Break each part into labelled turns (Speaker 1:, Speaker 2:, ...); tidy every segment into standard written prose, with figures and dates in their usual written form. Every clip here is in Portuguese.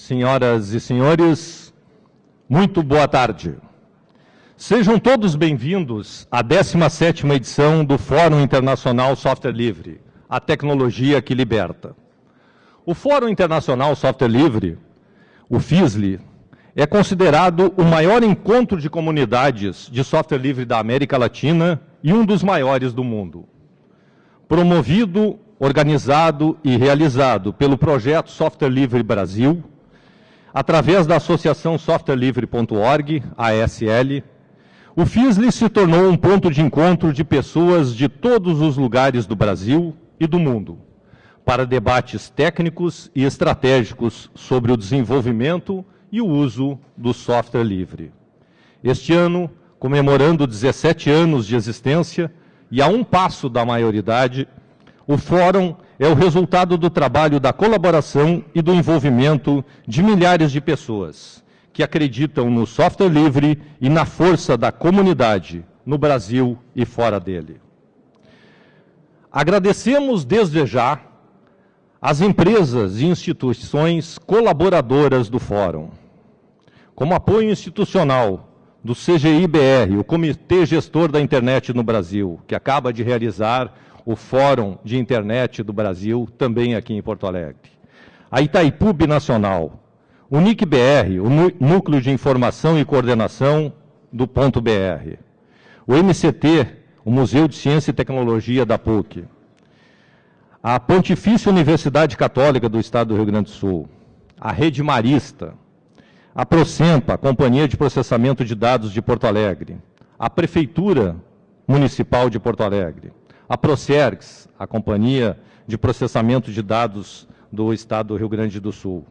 Speaker 1: senhoras e senhores, muito boa tarde. Sejam todos bem-vindos à 17ª edição do Fórum Internacional Software Livre, a tecnologia que liberta. O Fórum Internacional Software Livre, o FISLI, é considerado o maior encontro de comunidades de software livre da América Latina e um dos maiores do mundo. Promovido, organizado e realizado pelo projeto Software Livre Brasil, através da Associação softwarelivre.org, ASL, o FISLI se tornou um ponto de encontro de pessoas de todos os lugares do Brasil e do mundo, para debates técnicos e estratégicos sobre o desenvolvimento e o uso do software livre. Este ano, comemorando 17 anos de existência e a um passo da maioridade, o Fórum é o resultado do trabalho da colaboração e do envolvimento de milhares de pessoas que acreditam no software livre e na força da comunidade no Brasil e fora dele. Agradecemos desde já as empresas e instituições colaboradoras do Fórum. Como apoio institucional do CGI-BR, o Comitê Gestor da Internet no Brasil, que acaba de realizar o Fórum de Internet do Brasil, também aqui em Porto Alegre. A Itaipu Binacional, o NIC-BR, o Núcleo de Informação e Coordenação do Ponto BR. O MCT, o Museu de Ciência e Tecnologia da PUC. A Pontifícia Universidade Católica do Estado do Rio Grande do Sul. A Rede Marista. A Procempa, a Companhia de Processamento de Dados de Porto Alegre. A Prefeitura Municipal de Porto Alegre. A Procergs, a Companhia de Processamento de Dados do Estado do Rio Grande do Sul.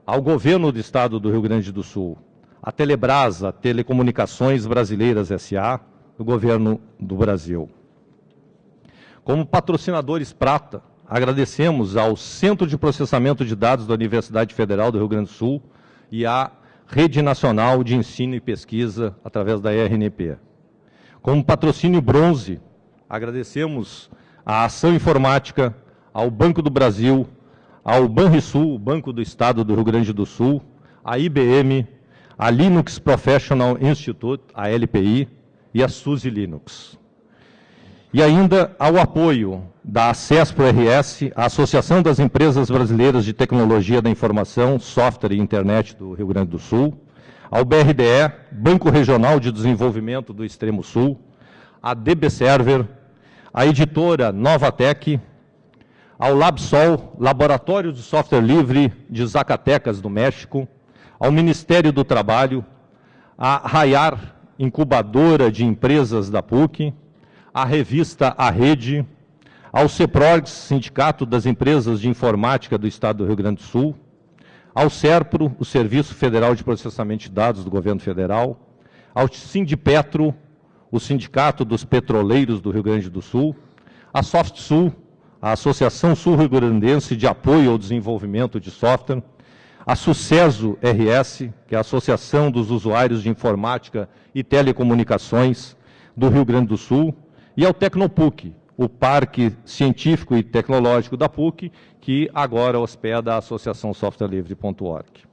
Speaker 1: Ao Governo do Estado do Rio Grande do Sul. A Telebrasa, Telecomunicações Brasileiras S.A., do Governo do Brasil. Como patrocinadores prata, agradecemos ao Centro de Processamento de Dados da Universidade Federal do Rio Grande do Sul e à Rede Nacional de Ensino e Pesquisa, através da RNP. Como patrocínio bronze, agradecemos à Ação Informática, ao Banco do Brasil, ao Banrisul, o Banco do Estado do Rio Grande do Sul, à IBM, à Linux Professional Institute, a LPI, e à SUSE Linux. E ainda ao apoio da ACESPRO-RS, a Associação das Empresas Brasileiras de Tecnologia da Informação, Software e Internet do Rio Grande do Sul, ao BRDE, Banco Regional de Desenvolvimento do Extremo Sul, a DB Server, a editora Novatec, ao LabSol, Laboratório de Software Livre de Zacatecas, do México, ao Ministério do Trabalho, a Rayar, incubadora de empresas da PUC, à revista A Rede, ao CEPROGS, Sindicato das Empresas de Informática do Estado do Rio Grande do Sul, ao SERPRO, o Serviço Federal de Processamento de Dados do Governo Federal, ao Sindipetro, o Sindicato dos Petroleiros do Rio Grande do Sul, a SoftSul, a Associação Sul-Rio-Grandense de Apoio ao Desenvolvimento de Software, a Sucesso-RS, que é a Associação dos Usuários de Informática e Telecomunicações do Rio Grande do Sul, e ao Tecnopuc, o Parque Científico e Tecnológico da PUC, que agora hospeda a Associação softwarelivre.org.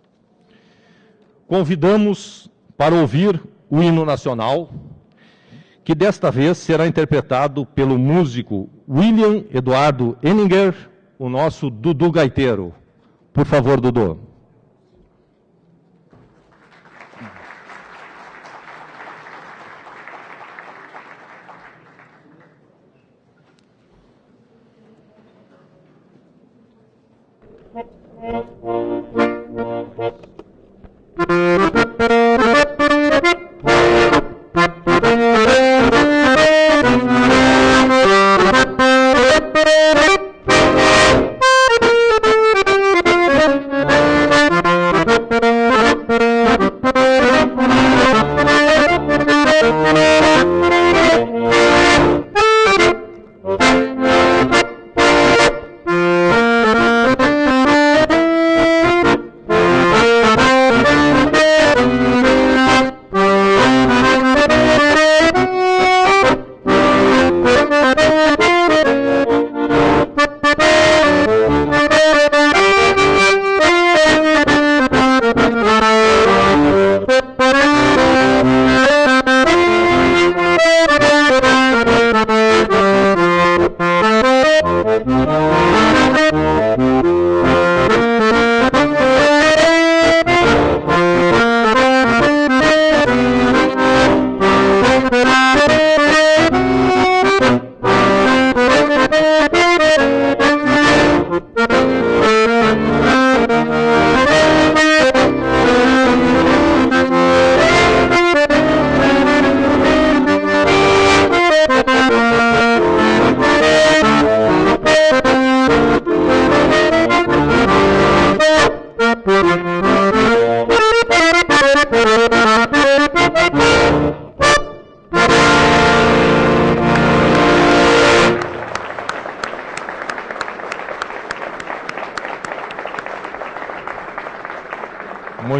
Speaker 1: Convidamos para ouvir o hino nacional, que desta vez será interpretado pelo músico William Eduardo Henninger, o nosso Dudu Gaiteiro. Por favor, Dudu.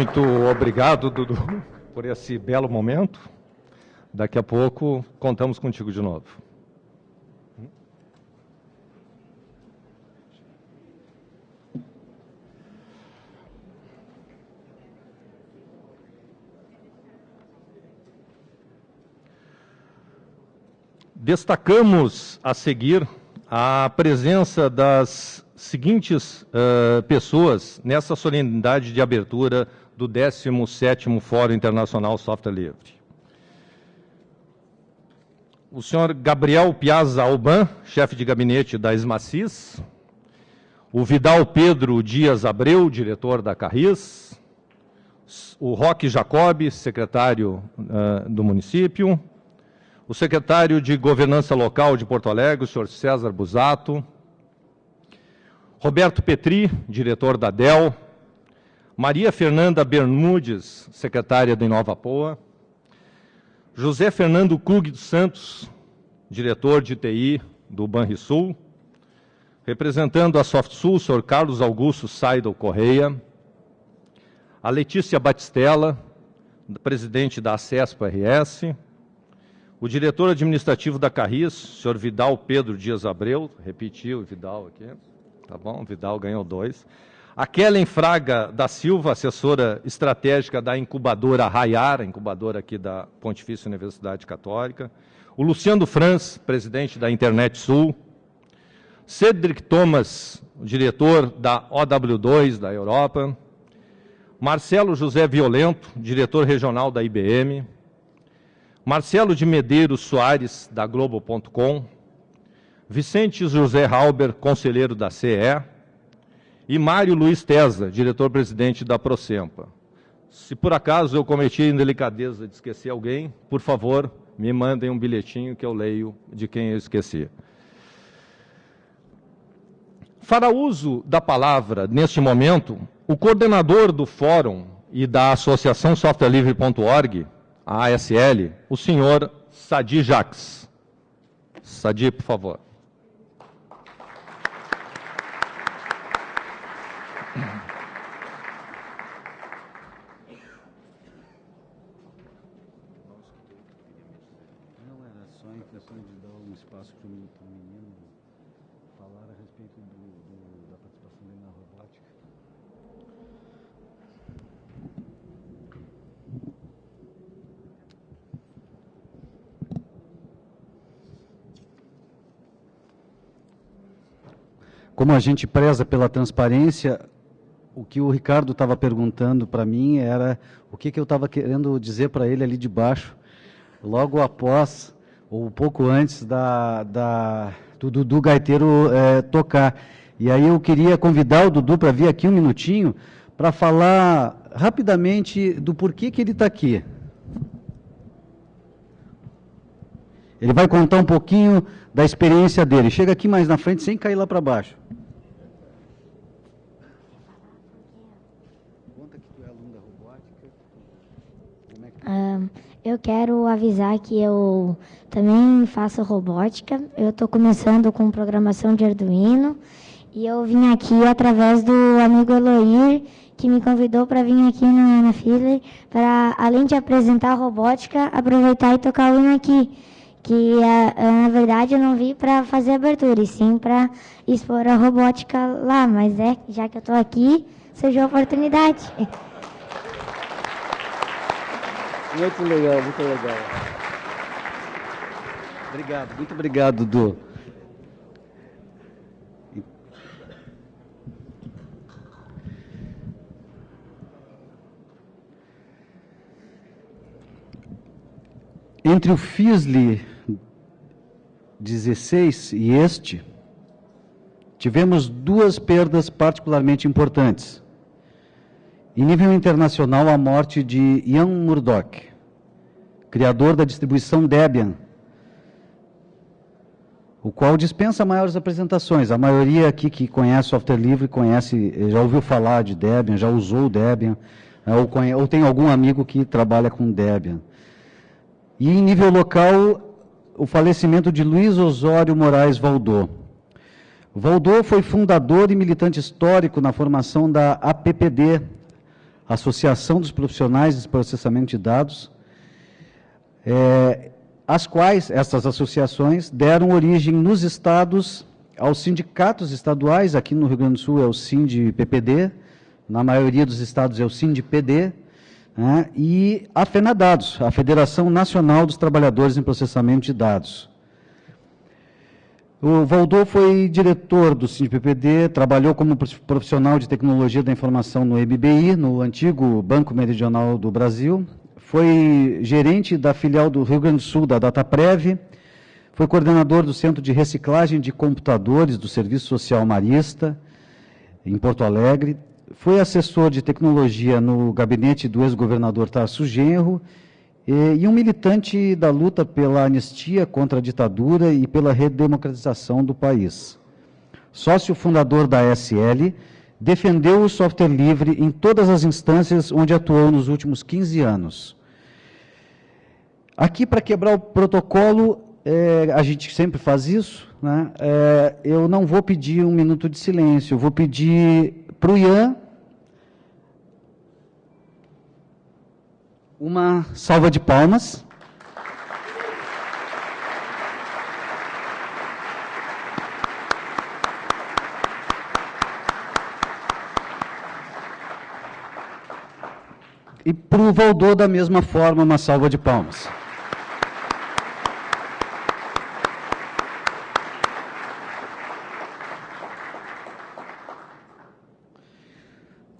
Speaker 1: Muito obrigado, Dudu, por esse belo momento. Daqui a pouco contamos contigo de novo. Destacamos a seguir a presença das seguintes pessoas nessa solenidade de abertura do 17º Fórum Internacional Software Livre. O senhor Gabriel Piazza Alban, chefe de gabinete da Esmacis, o Vidal Pedro Dias Abreu, diretor da Carris, o Roque Jacob, secretário do município, o secretário de Governança Local de Porto Alegre, o senhor César Busato, Roberto Petri, diretor da DEL, Maria Fernanda Bermudes, secretária da Inovapoa, José Fernando Krug dos Santos, diretor de TI do Banrisul, representando a SoftSul, o senhor Carlos Augusto Seidel Correia, a Letícia Batistella, presidente da Acespa RS, o diretor administrativo da Carris, o senhor Vidal Pedro Dias Abreu, repetiu o Vidal aqui, tá bom, o Vidal ganhou 2. A Kellen Fraga da Silva, assessora estratégica da incubadora Raiar, a incubadora aqui da Pontifícia Universidade Católica. O Luciano Franz, presidente da Internet Sul. Cedric Thomas, diretor da OW2 da Europa. Marcelo José Violento, diretor regional da IBM. Marcelo de Medeiros Soares, da Globo.com. Vicente José Halber, conselheiro da CE. E Mário Luiz Tesa, diretor-presidente da Procempa. Se por acaso eu cometi a indelicadeza de esquecer alguém, por favor, me mandem um bilhetinho que eu leio de quem eu esqueci. Fará uso da palavra, neste momento, o coordenador do Fórum e da Associação SoftwareLivre.org, a ASL, o senhor Sadi Jacques. Sadi, por favor.
Speaker 2: Não, era só a intenção de dar um espaço para o menino falar a respeito da participação dele na robótica. Como a gente preza pela transparência, o que o Ricardo estava perguntando para mim era o que eu estava querendo dizer para ele ali de baixo, logo após, ou um pouco antes do Dudu Gaiteiro tocar. E aí eu queria convidar o Dudu para vir aqui um minutinho para falar rapidamente do porquê que ele está aqui. Ele vai contar um pouquinho da experiência dele. Chega aqui mais na frente sem cair lá para baixo. Conta que tu é aluno da robótica. Como é que...
Speaker 3: Eu quero avisar que eu também faço robótica. Eu estou começando com programação de Arduino. E eu vim aqui através do amigo Eloir, que me convidou para vir aqui na Fiddler, para, além de apresentar a robótica, aproveitar e tocar o hino aqui. Que, na verdade, eu não vim para fazer abertura, e sim para expor a robótica lá. Mas já que eu estou aqui, surgiu a oportunidade.
Speaker 2: Muito legal, muito legal. Obrigado, muito obrigado, Dudu. Entre o FISLI 16 e este, tivemos duas perdas particularmente importantes. Em nível internacional, a morte de Ian Murdoch, criador da distribuição Debian, o qual dispensa maiores apresentações. A maioria aqui que conhece software livre, já ouviu falar de Debian, já usou Debian, ou tem algum amigo que trabalha com Debian. E em nível local, o falecimento de Luiz Osório Moraes Valdô. Valdô foi fundador e militante histórico na formação da APPD, Associação dos Profissionais de Processamento de Dados, as quais, essas associações, deram origem nos estados aos sindicatos estaduais. Aqui no Rio Grande do Sul é o Sindipd, na maioria dos estados é o Sindipd, né, e a FENADADOS, a Federação Nacional dos Trabalhadores em Processamento de Dados. O Valdô foi diretor do Sindipd, trabalhou como profissional de tecnologia da informação no EBBI, no antigo Banco Meridional do Brasil, foi gerente da filial do Rio Grande do Sul da Dataprev, foi coordenador do Centro de Reciclagem de Computadores do Serviço Social Marista, em Porto Alegre, foi assessor de tecnologia no gabinete do ex-governador Tarso Genro e um militante da luta pela anistia contra a ditadura e pela redemocratização do país. Sócio fundador da ASL, defendeu o software livre em todas as instâncias onde atuou nos últimos 15 anos. Aqui, para quebrar o protocolo, a gente sempre faz isso, né? Eu não vou pedir um minuto de silêncio, eu vou pedir para o Ian uma salva de palmas. E para o Valdô, da mesma forma, uma salva de palmas.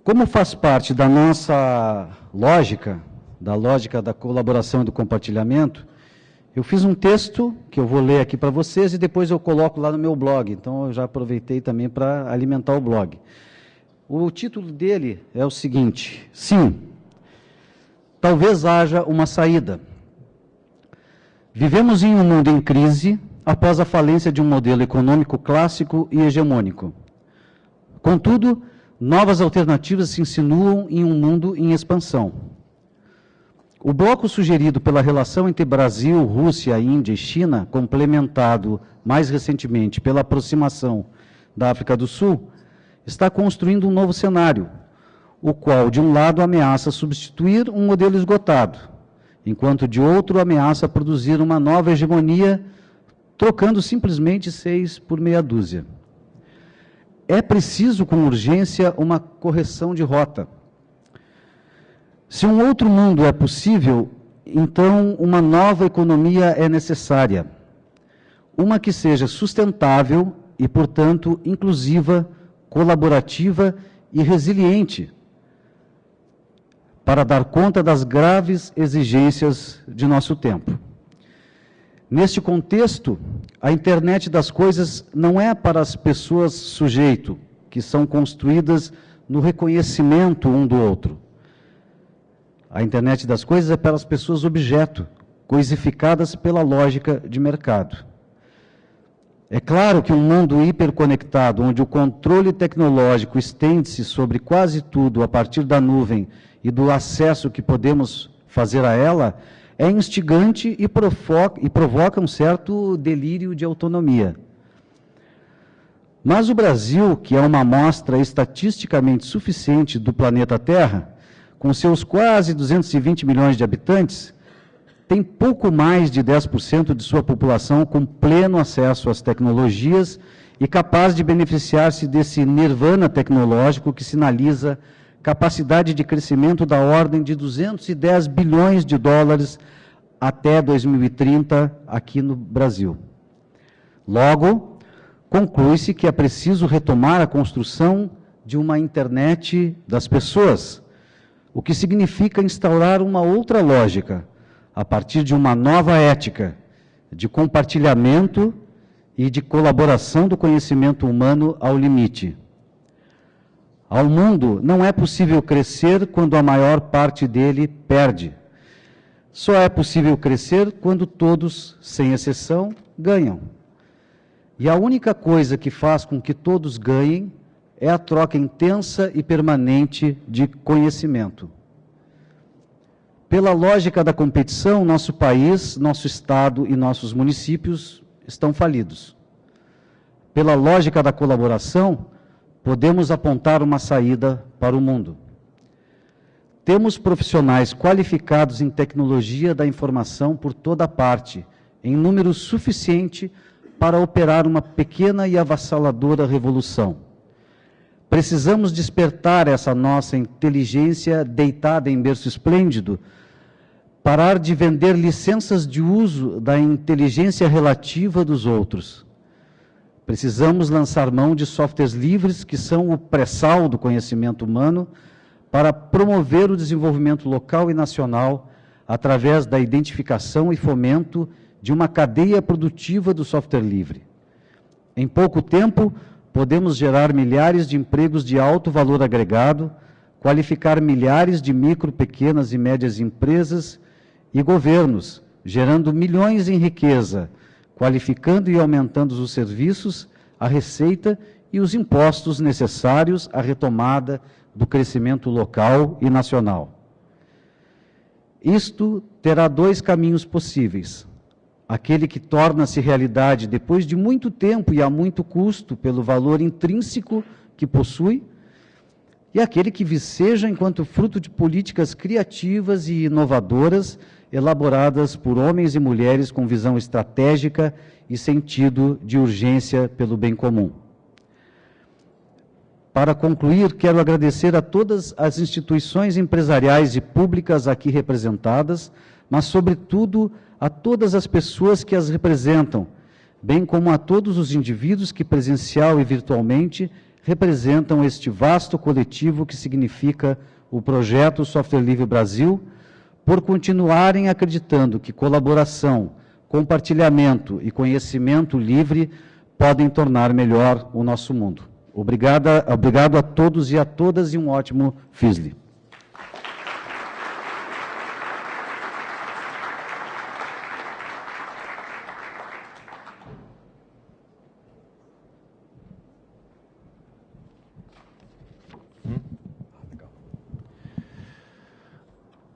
Speaker 2: Como faz parte da nossa lógica, da lógica da colaboração e do compartilhamento, eu fiz um texto que eu vou ler aqui para vocês e depois eu coloco lá no meu blog. Então, eu já aproveitei também para alimentar o blog. O título dele é o seguinte: sim, talvez haja uma saída. Vivemos em um mundo em crise após a falência de um modelo econômico clássico e hegemônico. Contudo, novas alternativas se insinuam em um mundo em expansão. O bloco sugerido pela relação entre Brasil, Rússia, Índia e China, complementado mais recentemente pela aproximação da África do Sul, está construindo um novo cenário, o qual, de um lado, ameaça substituir um modelo esgotado, enquanto, de outro, ameaça produzir uma nova hegemonia, trocando simplesmente 6 por meia dúzia. É preciso, com urgência, uma correção de rota. Se um outro mundo é possível, então uma nova economia é necessária. Uma que seja sustentável e, portanto, inclusiva, colaborativa e resiliente, para dar conta das graves exigências de nosso tempo. Neste contexto, a internet das coisas não é para as pessoas sujeito, que são construídas no reconhecimento um do outro. A internet das coisas é para as pessoas objeto, coisificadas pela lógica de mercado. É claro que um mundo hiperconectado, onde o controle tecnológico estende-se sobre quase tudo a partir da nuvem e do acesso que podemos fazer a ela, é instigante e provoca um certo delírio de autonomia. Mas o Brasil, que é uma amostra estatisticamente suficiente do planeta Terra, com seus quase 220 milhões de habitantes, tem pouco mais de 10% de sua população com pleno acesso às tecnologias e capaz de beneficiar-se desse nirvana tecnológico que sinaliza capacidade de crescimento da ordem de 210 bilhões de dólares até 2030 aqui no Brasil. Logo, conclui-se que é preciso retomar a construção de uma internet das pessoas, o que significa instaurar uma outra lógica, a partir de uma nova ética, de compartilhamento e de colaboração do conhecimento humano ao limite. Ao mundo não é possível crescer quando a maior parte dele perde. Só é possível crescer quando todos, sem exceção, ganham. E a única coisa que faz com que todos ganhem é a troca intensa e permanente de conhecimento. Pela lógica da competição, nosso país, nosso estado e nossos municípios estão falidos. Pela lógica da colaboração, podemos apontar uma saída para o mundo. Temos profissionais qualificados em tecnologia da informação por toda parte, em número suficiente para operar uma pequena e avassaladora revolução. Precisamos despertar essa nossa inteligência deitada em berço esplêndido, parar de vender licenças de uso da inteligência relativa dos outros. Precisamos lançar mão de softwares livres, que são o pré-sal do conhecimento humano, para promover o desenvolvimento local e nacional através da identificação e fomento de uma cadeia produtiva do software livre. Em pouco tempo, podemos gerar milhares de empregos de alto valor agregado, qualificar milhares de micro, pequenas e médias empresas e governos, gerando milhões em riqueza, qualificando e aumentando os serviços, a receita e os impostos necessários à retomada do crescimento local e nacional. Isto terá dois caminhos possíveis. Aquele que torna-se realidade depois de muito tempo e a muito custo pelo valor intrínseco que possui, e aquele que viceja enquanto fruto de políticas criativas e inovadoras elaboradas por homens e mulheres com visão estratégica e sentido de urgência pelo bem comum. Para concluir, quero agradecer a todas as instituições empresariais e públicas aqui representadas, mas, sobretudo, a todas as pessoas que as representam, bem como a todos os indivíduos que, presencial e virtualmente, representam este vasto coletivo que significa o projeto Software Livre Brasil, por continuarem acreditando que colaboração, compartilhamento e conhecimento livre podem tornar melhor o nosso mundo. Obrigado a todos e a todas e um ótimo FISLE.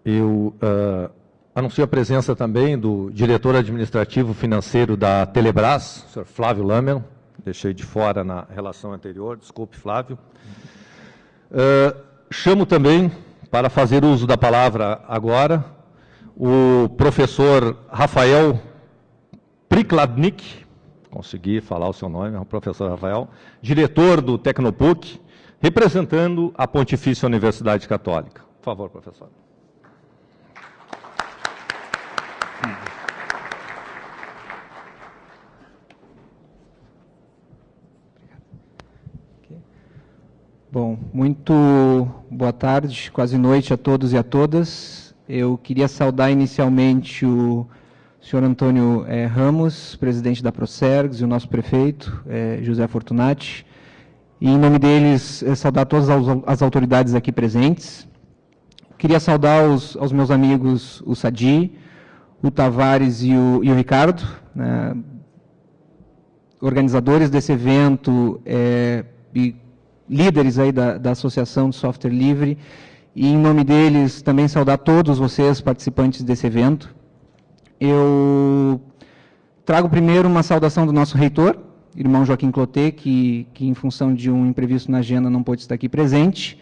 Speaker 1: Eu anuncio a presença também do diretor administrativo financeiro da Telebrás, o senhor Flávio Lamer. Deixei de fora na relação anterior, desculpe, Flávio. Chamo também, para fazer uso da palavra agora, o professor Rafael Prikladnik, consegui falar o seu nome, é o professor Rafael, diretor do Tecnopuc, representando a Pontifícia Universidade Católica. Por favor, professor.
Speaker 4: Bom, muito boa tarde, quase noite a todos e a todas. Eu queria saudar inicialmente o senhor Antônio Ramos, presidente da Procergs, e o nosso prefeito, José Fortunati. E, em nome deles, saudar todas as autoridades aqui presentes. Queria saudar aos meus amigos, o Sadi, o Tavares e o Ricardo, né, organizadores desse evento e líderes aí da Associação de Software Livre, e em nome deles também saudar todos vocês participantes desse evento. Eu trago primeiro uma saudação do nosso reitor, irmão Joaquim Clotet, que em função de um imprevisto na agenda não pôde estar aqui presente,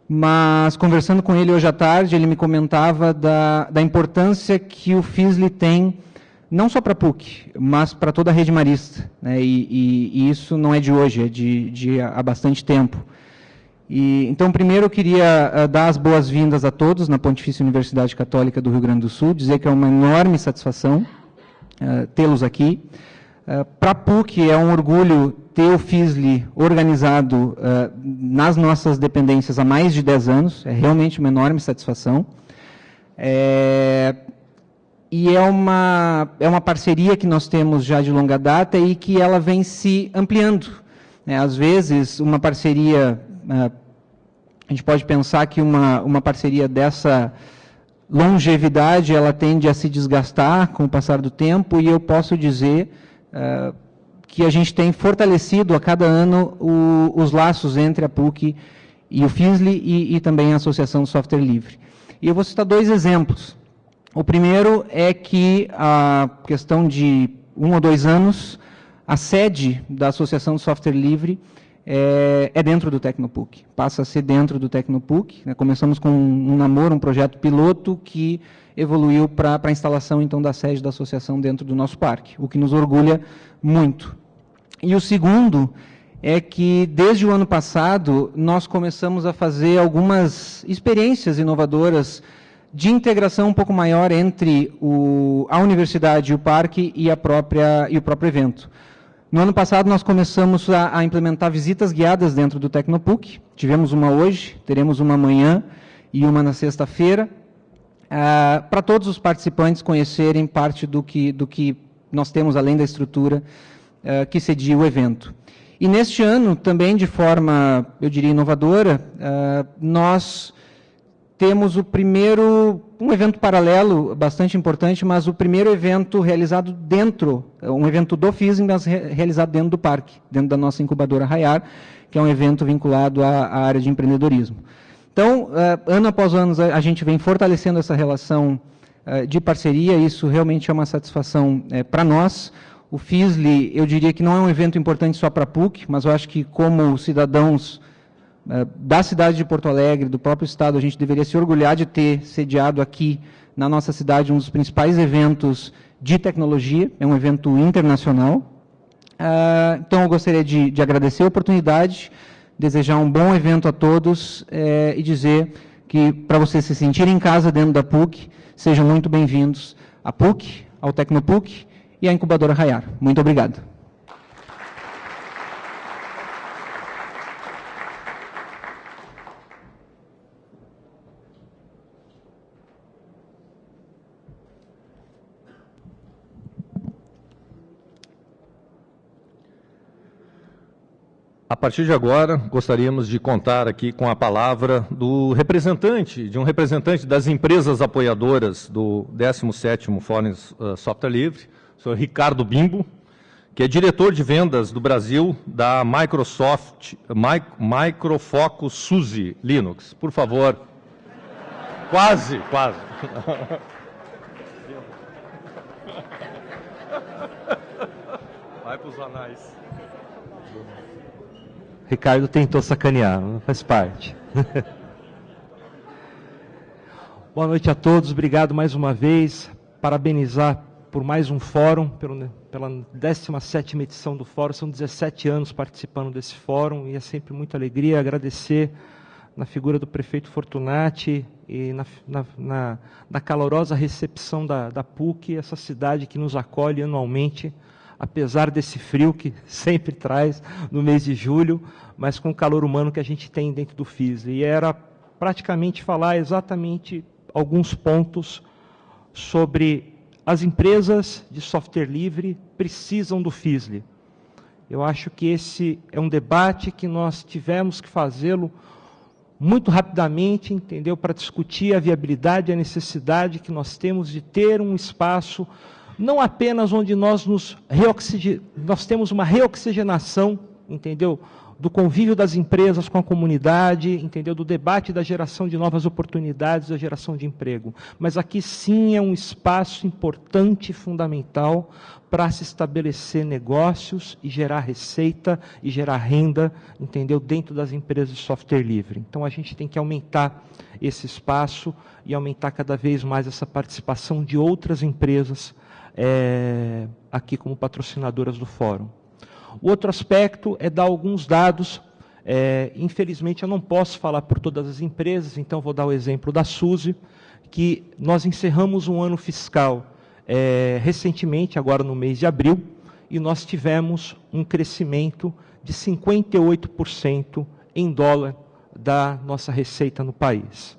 Speaker 4: mas conversando com ele hoje à tarde, ele me comentava da importância que o FISLE tem, não só para a PUC, mas para toda a rede marista, né? E isso não é de hoje, é há bastante tempo. Então, primeiro eu queria dar as boas-vindas a todos na Pontifícia Universidade Católica do Rio Grande do Sul, dizer que é uma enorme satisfação tê-los aqui. Para a PUC é um orgulho ter o FISLE organizado nas nossas dependências há mais de 10 anos, é realmente uma enorme satisfação. E é uma parceria que nós temos já de longa data e que ela vem se ampliando, né? Às vezes, uma parceria, a gente pode pensar que uma parceria dessa longevidade, ela tende a se desgastar com o passar do tempo, e eu posso dizer que a gente tem fortalecido a cada ano os laços entre a PUC e o FISLE e também a Associação de Software Livre. E eu vou citar dois exemplos. O primeiro é que, a questão de 1 ou 2 anos, a sede da Associação de Software Livre, é dentro do Tecnopuc, passa a ser dentro do Tecnopuc, né? Começamos com um namoro, um projeto piloto que evoluiu para a instalação, então, da sede da associação dentro do nosso parque, o que nos orgulha muito. E o segundo é que, desde o ano passado, nós começamos a fazer algumas experiências inovadoras de integração um pouco maior entre a universidade, o parque e o próprio evento. No ano passado, nós começamos a implementar visitas guiadas dentro do Tecnopuc. Tivemos uma hoje, teremos uma amanhã e uma na sexta-feira, para todos os participantes conhecerem parte do que nós temos, além da estrutura que cedia o evento. E neste ano, também de forma, eu diria, inovadora, nós temos um evento paralelo, bastante importante, mas o primeiro evento realizado dentro, um evento do FISM, mas realizado dentro do parque, dentro da nossa incubadora Raiar, que é um evento vinculado à área de empreendedorismo. Então, ano após ano, a gente vem fortalecendo essa relação de parceria, isso realmente é uma satisfação para nós. O FISLI, eu diria que não é um evento importante só para a PUC, mas eu acho que, como cidadãos da cidade de Porto Alegre, do próprio estado, a gente deveria se orgulhar de ter sediado aqui na nossa cidade um dos principais eventos de tecnologia, é um evento internacional. Então, eu gostaria de agradecer a oportunidade, desejar um bom evento a todos e dizer que, para vocês se sentirem em casa dentro da PUC, sejam muito bem-vindos à PUC, ao Tecnopuc e à incubadora Raiar. Muito obrigado.
Speaker 1: A partir de agora, gostaríamos de contar aqui com a palavra de um representante das empresas apoiadoras do 17º Fórum Software Livre, o senhor Ricardo Bimbo, que é diretor de vendas do Brasil da Microfocus SUSE Linux. Por favor. Quase. Vai para os anais.
Speaker 5: Ricardo tentou sacanear, faz parte. Boa noite a todos, obrigado mais uma vez, parabenizar por mais um fórum, pela 17ª edição do fórum, são 17 anos participando desse fórum e é sempre muita alegria agradecer na figura do prefeito Fortunati e na calorosa recepção da PUC, essa cidade que nos acolhe anualmente, apesar desse frio que sempre traz no mês de julho, mas com o calor humano que a gente tem dentro do FISLI. E era praticamente falar exatamente alguns pontos sobre as empresas de software livre precisam do FISLI. Eu acho que esse é um debate que nós tivemos que fazê-lo muito rapidamente, entendeu? Para discutir a viabilidade e a necessidade que nós temos de ter um espaço não apenas onde nós temos uma reoxigenação, entendeu? Do convívio das empresas com a comunidade, entendeu? Do debate da geração de novas oportunidades, da geração de emprego. Mas aqui sim é um espaço importante e fundamental para se estabelecer negócios e gerar receita e gerar renda, entendeu? Dentro das empresas de software livre. Então a gente tem que aumentar esse espaço e aumentar cada vez mais essa participação de outras empresas aqui como patrocinadoras do fórum. O outro aspecto é dar alguns dados, infelizmente eu não posso falar por todas as empresas, então vou dar o exemplo da SUSE, que nós encerramos um ano fiscal recentemente, agora no mês de abril, e nós tivemos um crescimento de 58% em dólar da nossa receita no país.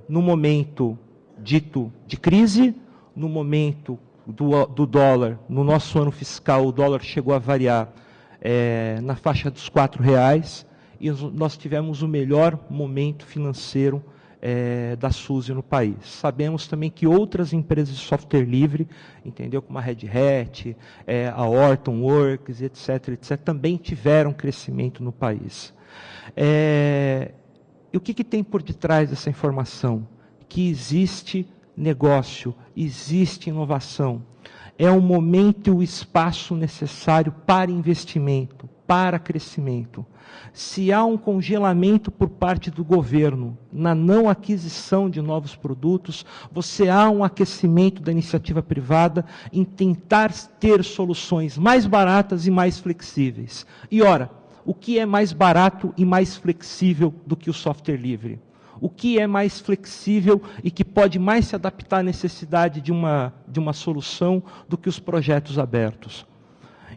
Speaker 5: No momento dito de crise, no momento do dólar, no nosso ano fiscal, o dólar chegou a variar na faixa dos R$4, e nós tivemos o melhor momento financeiro da SUSE no país. Sabemos também que outras empresas de software livre, entendeu, como a Red Hat, a Hortonworks, etc., também tiveram crescimento no país. E o que tem por detrás dessa informação? Que existe negócio, existe inovação. É o momento e o espaço necessário para investimento, para crescimento. Se há um congelamento por parte do governo na não aquisição de novos produtos, você há um aquecimento da iniciativa privada em tentar ter soluções mais baratas e mais flexíveis. E ora, o que é mais barato e mais flexível do que o software livre? O que é mais flexível e que pode mais se adaptar à necessidade de uma solução do que os projetos abertos?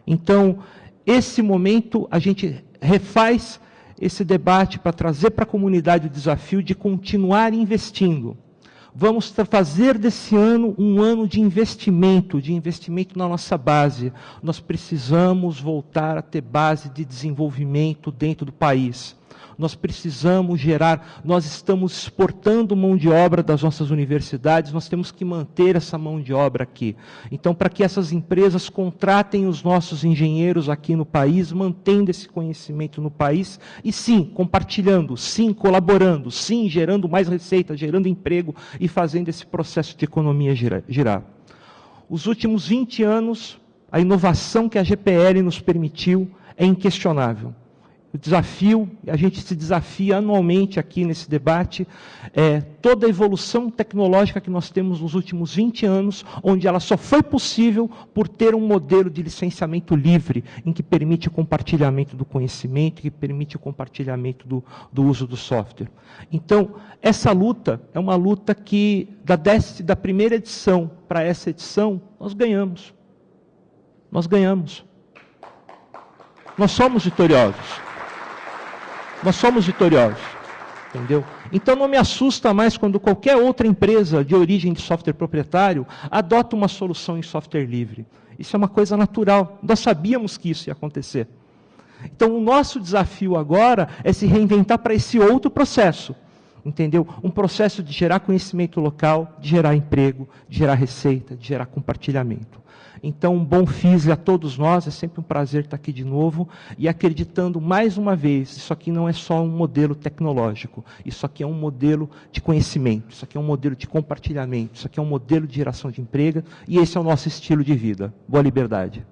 Speaker 5: Então, esse momento, a gente refaz esse debate para trazer para a comunidade o desafio de continuar investindo. Vamos fazer desse ano um ano de investimento na nossa base. Nós precisamos voltar a ter base de desenvolvimento dentro do país. Nós precisamos gerar, nós estamos exportando mão de obra das nossas universidades, nós temos que manter essa mão de obra aqui. Então, para que essas empresas contratem os nossos engenheiros aqui no país, mantendo esse conhecimento no país, e sim, compartilhando, sim, colaborando, sim, gerando mais receita, gerando emprego e fazendo esse processo de economia girar. Os últimos 20 anos, a inovação que a GPL nos permitiu é inquestionável. O desafio, a gente se desafia anualmente aqui nesse debate, toda a evolução tecnológica que nós temos nos últimos 20 anos, onde ela só foi possível por ter um modelo de licenciamento livre, em que permite o compartilhamento do conhecimento, que permite o compartilhamento do uso do software. Então, essa luta é uma luta que, da primeira edição para essa edição, nós ganhamos. Nós ganhamos. Nós somos vitoriosos. Nós somos vitoriosos, entendeu? Então não me assusta mais quando qualquer outra empresa de origem de software proprietário adota uma solução em software livre. Isso é uma coisa natural, nós sabíamos que isso ia acontecer. Então o nosso desafio agora é se reinventar para esse outro processo, entendeu? Um processo de gerar conhecimento local, de gerar emprego, de gerar receita, de gerar compartilhamento. Então, um bom FISLE a todos nós, é sempre um prazer estar aqui de novo, e acreditando mais uma vez, isso aqui não é só um modelo tecnológico, isso aqui é um modelo de conhecimento, isso aqui é um modelo de compartilhamento, isso aqui é um modelo de geração de emprego, e esse é o nosso estilo de vida. Boa liberdade.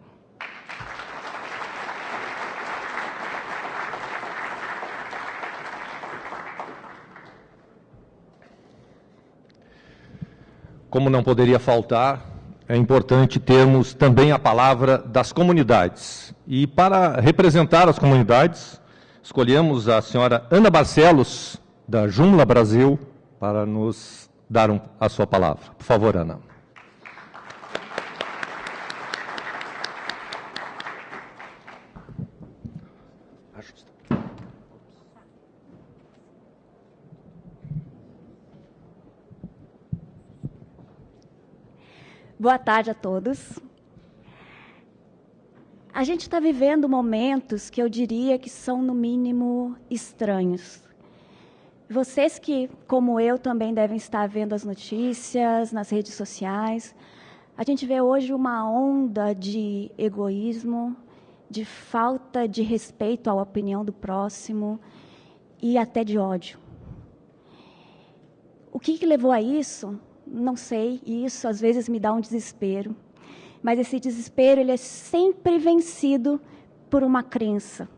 Speaker 1: Como não poderia faltar, é importante termos também a palavra das comunidades. E para representar as comunidades, escolhemos a senhora Ana Barcelos, da Joomla Brasil, para nos dar a sua palavra. Por favor, Ana.
Speaker 6: Boa tarde a todos. A gente está vivendo momentos que eu diria que são, no mínimo, estranhos. Vocês que, como eu, também devem estar vendo as notícias nas redes sociais, a gente vê hoje uma onda de egoísmo, de falta de respeito à opinião do próximo e até de ódio. O que levou a isso? Não sei, e isso às vezes me dá um desespero. Mas esse desespero ele é sempre vencido por uma crença.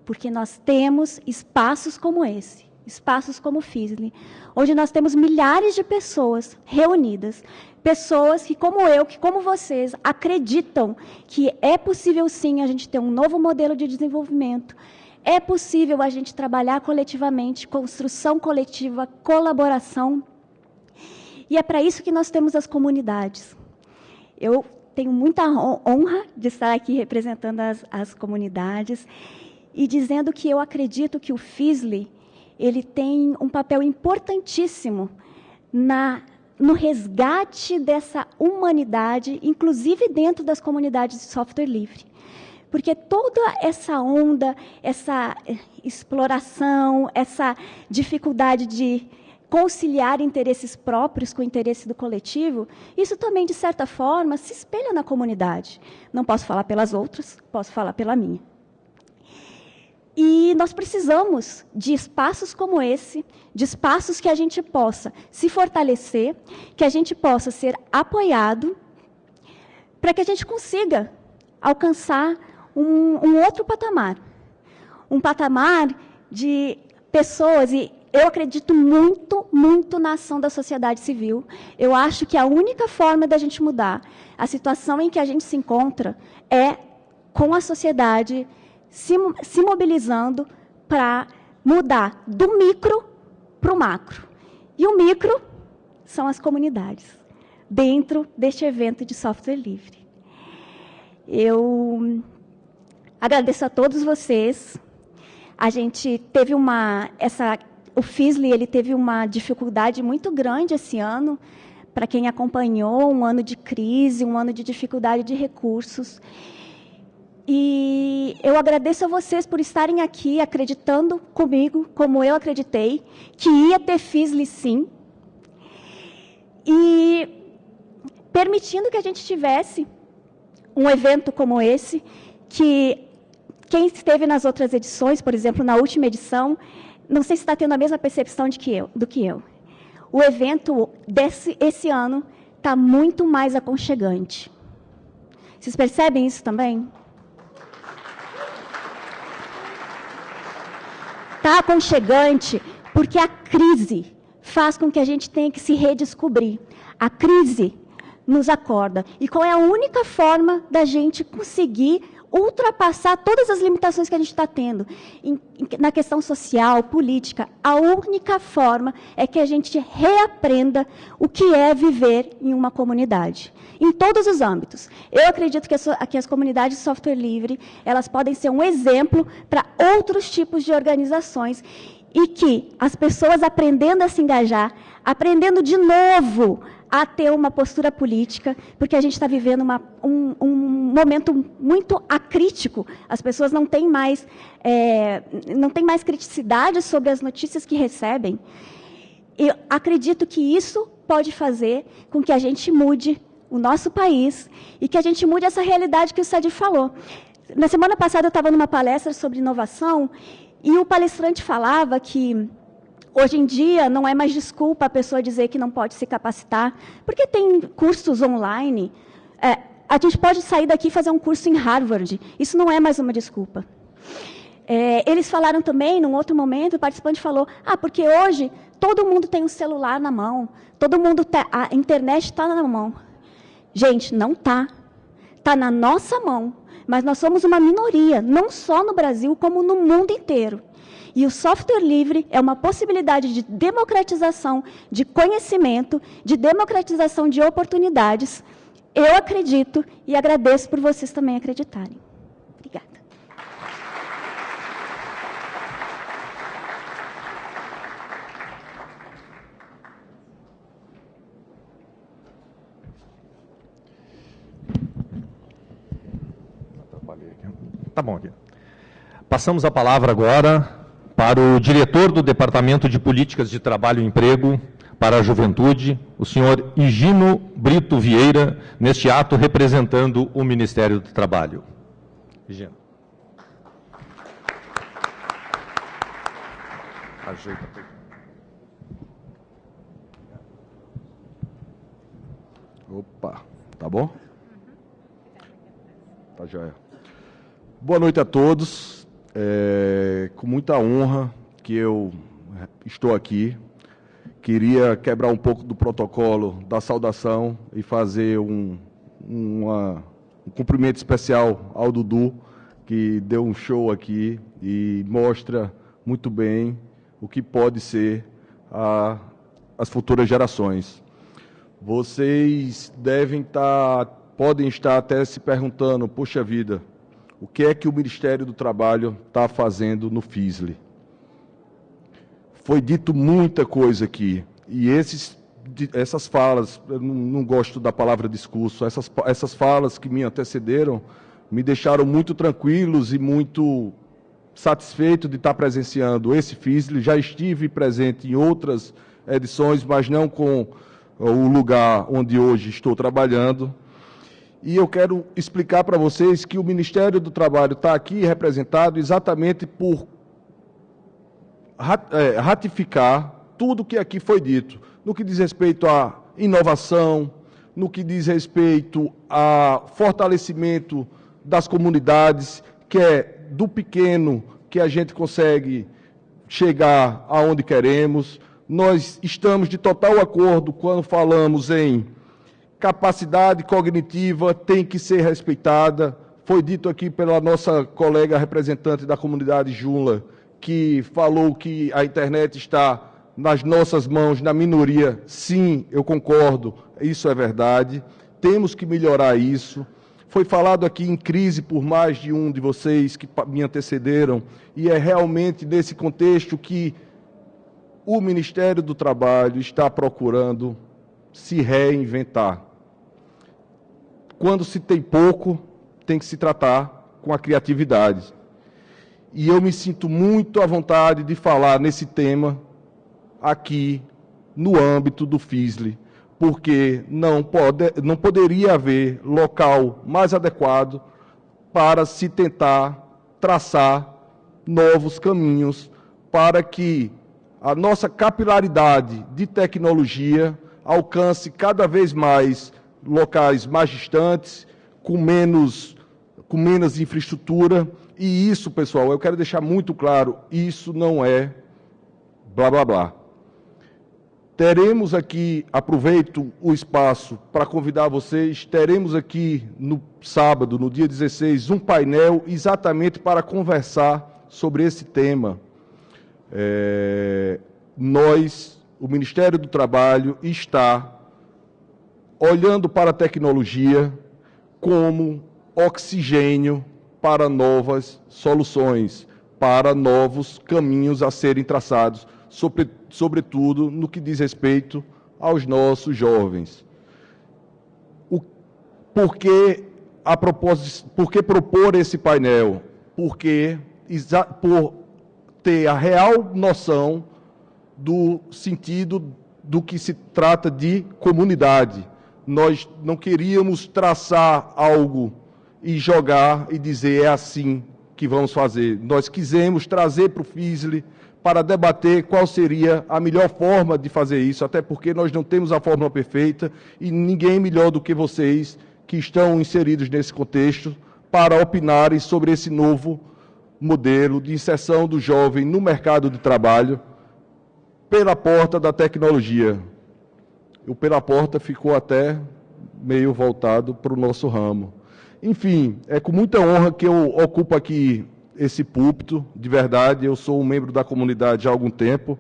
Speaker 6: Porque nós temos espaços como esse, espaços como o FISLE, onde nós temos milhares de pessoas reunidas, pessoas que, como eu, que como vocês, acreditam que é possível sim a gente ter um novo modelo de desenvolvimento, é possível a gente trabalhar coletivamente, construção coletiva, colaboração. E é para isso que nós temos as comunidades. Eu tenho muita honra de estar aqui representando as comunidades e dizendo que eu acredito que o FISLE ele tem um papel importantíssimo no resgate dessa humanidade, inclusive dentro das comunidades de software livre. Porque toda essa onda, essa exploração, essa dificuldade de conciliar interesses próprios com o interesse do coletivo, isso também, de certa forma, se espelha na comunidade. Não posso falar pelas outras, posso falar pela minha. E nós precisamos de espaços como esse, de espaços que a gente possa se fortalecer, que a gente possa ser apoiado, para que a gente consiga alcançar um outro patamar. Um patamar de pessoas, e eu acredito muito, muito na ação da sociedade civil. Eu acho que a única forma da gente mudar a situação em que a gente se encontra é com a sociedade se mobilizando para mudar do micro para o macro. E o micro são as comunidades, dentro deste evento de software livre. Eu agradeço a todos vocês. A gente teve o FISLI, ele teve uma dificuldade muito grande esse ano, para quem acompanhou, um ano de crise, um ano de dificuldade de recursos. E eu agradeço a vocês por estarem aqui, acreditando comigo, como eu acreditei, que ia ter FISLI sim, e permitindo que a gente tivesse um evento como esse, que quem esteve nas outras edições, por exemplo, na última edição, não sei se está tendo a mesma percepção do que eu. O evento esse ano está muito mais aconchegante. Vocês percebem isso também? Está aconchegante porque a crise faz com que a gente tenha que se redescobrir. A crise nos acorda. E qual é a única forma da gente conseguir ultrapassar todas as limitações que a gente está tendo na questão social, política? A única forma é que a gente reaprenda o que é viver em uma comunidade, em todos os âmbitos. Eu acredito que as comunidades de software livre, elas podem ser um exemplo para outros tipos de organizações, e que as pessoas aprendendo a se engajar, aprendendo de novo a ter uma postura política, porque a gente está vivendo um momento muito acrítico. As pessoas não têm mais criticidade sobre as notícias que recebem. Eu acredito que isso pode fazer com que a gente mude o nosso país e que a gente mude essa realidade que o Sadi falou. Na semana passada eu estava numa palestra sobre inovação e o palestrante falava que hoje em dia não é mais desculpa a pessoa dizer que não pode se capacitar, porque tem cursos online. A gente pode sair daqui e fazer um curso em Harvard. Isso não é mais uma desculpa. Eles falaram também, num outro momento, o participante falou, porque hoje todo mundo tem um celular na mão, a internet está na mão. Gente, não está. Está na nossa mão. Mas nós somos uma minoria, não só no Brasil, como no mundo inteiro. E o software livre é uma possibilidade de democratização de conhecimento, de democratização de oportunidades. Eu acredito e agradeço por vocês também acreditarem. Obrigada.
Speaker 1: Tá bom aqui. Passamos a palavra agora para o diretor do Departamento de Políticas de Trabalho e Emprego para a Juventude, o senhor Higino Brito Vieira, neste ato representando o Ministério do Trabalho. Higino. Ajeita.
Speaker 7: Opa, tá bom? Tá joia. Boa noite a todos. Com muita honra que eu estou aqui. Queria quebrar um pouco do protocolo da saudação e fazer um cumprimento especial ao Dudu, que deu um show aqui e mostra muito bem o que pode ser as futuras gerações. Vocês podem estar até se perguntando, poxa vida, o que é que o Ministério do Trabalho está fazendo no FISLI? Foi dito muita coisa aqui, e essas falas, eu não gosto da palavra discurso, essas falas que me antecederam me deixaram muito tranquilos e muito satisfeito de estar presenciando esse FISLI. Já estive presente em outras edições, mas não com o lugar onde hoje estou trabalhando. E eu quero explicar para vocês que o Ministério do Trabalho está aqui representado exatamente por ratificar tudo que aqui foi dito, no que diz respeito à inovação, no que diz respeito a fortalecimento das comunidades, que é do pequeno que a gente consegue chegar aonde queremos. Nós estamos de total acordo quando falamos em capacidade cognitiva tem que ser respeitada. Foi dito aqui pela nossa colega representante da comunidade Jula, que falou que a internet está nas nossas mãos, na minoria. Sim, eu concordo, isso é verdade. Temos que melhorar isso. Foi falado aqui em crise por mais de um de vocês que me antecederam, e é realmente nesse contexto que o Ministério do Trabalho está procurando se reinventar. Quando se tem pouco, tem que se tratar com a criatividade. E eu me sinto muito à vontade de falar nesse tema aqui no âmbito do FISLE, porque não poderia haver local mais adequado para se tentar traçar novos caminhos para que a nossa capilaridade de tecnologia alcance cada vez mais locais mais distantes, com menos infraestrutura. E isso, pessoal, eu quero deixar muito claro, isso não é blá, blá, blá. Teremos aqui, aproveito o espaço para convidar vocês, teremos aqui no sábado, no dia 16, um painel exatamente para conversar sobre esse tema. O Ministério do Trabalho está olhando para a tecnologia como oxigênio para novas soluções, para novos caminhos a serem traçados, sobretudo no que diz respeito aos nossos jovens. Por que propor esse painel? Por ter a real noção do sentido do que se trata de comunidade. Nós não queríamos traçar algo e jogar e dizer é assim que vamos fazer. Nós quisemos trazer para o FISLE para debater qual seria a melhor forma de fazer isso, até porque nós não temos a fórmula perfeita e ninguém melhor do que vocês que estão inseridos nesse contexto para opinarem sobre esse novo modelo de inserção do jovem no mercado de trabalho pela porta da tecnologia. O pela porta ficou até meio voltado para o nosso ramo. Enfim, é com muita honra que eu ocupo aqui esse púlpito, de verdade. Eu sou um membro da comunidade há algum tempo,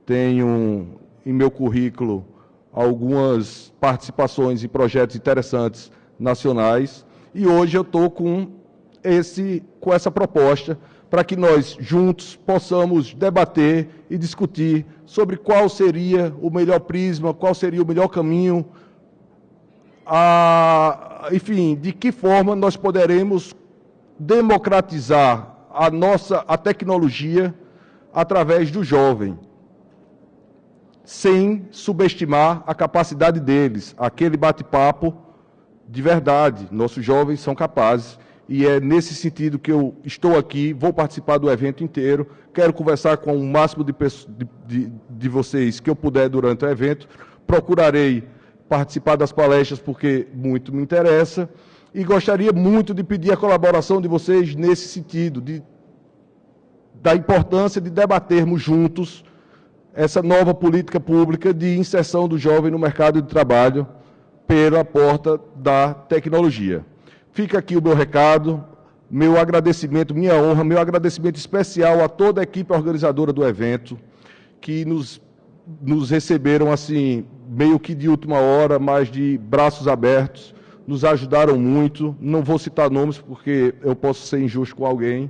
Speaker 7: tenho em meu currículo algumas participações em projetos interessantes nacionais, e hoje eu estou com essa proposta para que nós juntos possamos debater e discutir sobre qual seria o melhor prisma, qual seria o melhor caminho, enfim, de que forma nós poderemos democratizar a tecnologia através do jovem, sem subestimar a capacidade deles, aquele bate-papo de verdade. Nossos jovens são capazes, e é nesse sentido que eu estou aqui, vou participar do evento inteiro, quero conversar com o máximo de vocês que eu puder durante o evento, procurarei participar das palestras porque muito me interessa, e gostaria muito de pedir a colaboração de vocês nesse sentido, da importância de debatermos juntos essa nova política pública de inserção do jovem no mercado de trabalho pela porta da tecnologia. Fica aqui o meu recado, meu agradecimento, minha honra, meu agradecimento especial a toda a equipe organizadora do evento, que nos receberam assim, meio que de última hora, mas de braços abertos, nos ajudaram muito. Não vou citar nomes porque eu posso ser injusto com alguém.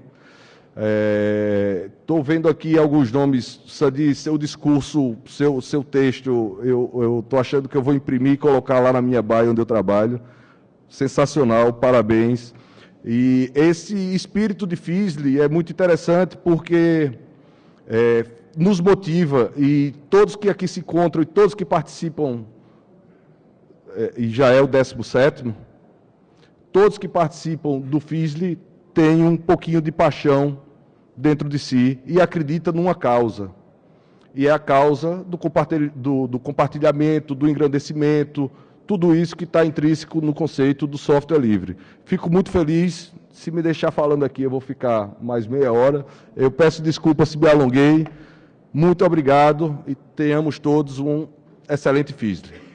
Speaker 7: Estou vendo aqui alguns nomes. Sadi, seu discurso, seu texto, eu estou achando que eu vou imprimir e colocar lá na minha baia onde eu trabalho. Sensacional, parabéns. E esse espírito de FISLE é muito interessante porque nos motiva, e todos que aqui se encontram e todos que participam, e já é o 17º, todos que participam do FISLE têm um pouquinho de paixão dentro de si e acreditam numa causa. E é a causa do compartilhamento, do engrandecimento, tudo isso que está intrínseco no conceito do software livre. Fico muito feliz. Se me deixar falando aqui, eu vou ficar mais meia hora. Eu peço desculpa se me alonguei. Muito obrigado e tenhamos todos um excelente FISLE.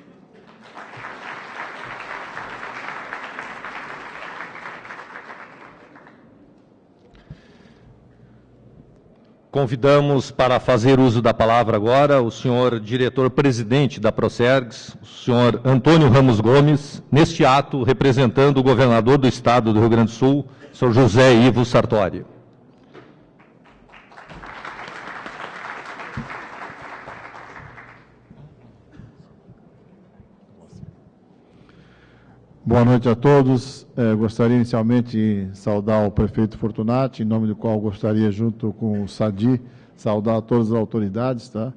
Speaker 1: Convidamos para fazer uso da palavra agora o senhor diretor-presidente da Procergs, o senhor Antônio Ramos Gomes, neste ato representando o governador do Estado do Rio Grande do Sul, senhor José Ivo Sartori.
Speaker 8: Boa noite a todos. Gostaria inicialmente de saudar o prefeito Fortunati, em nome do qual gostaria, junto com o Sadi, saudar todas as autoridades. Tá?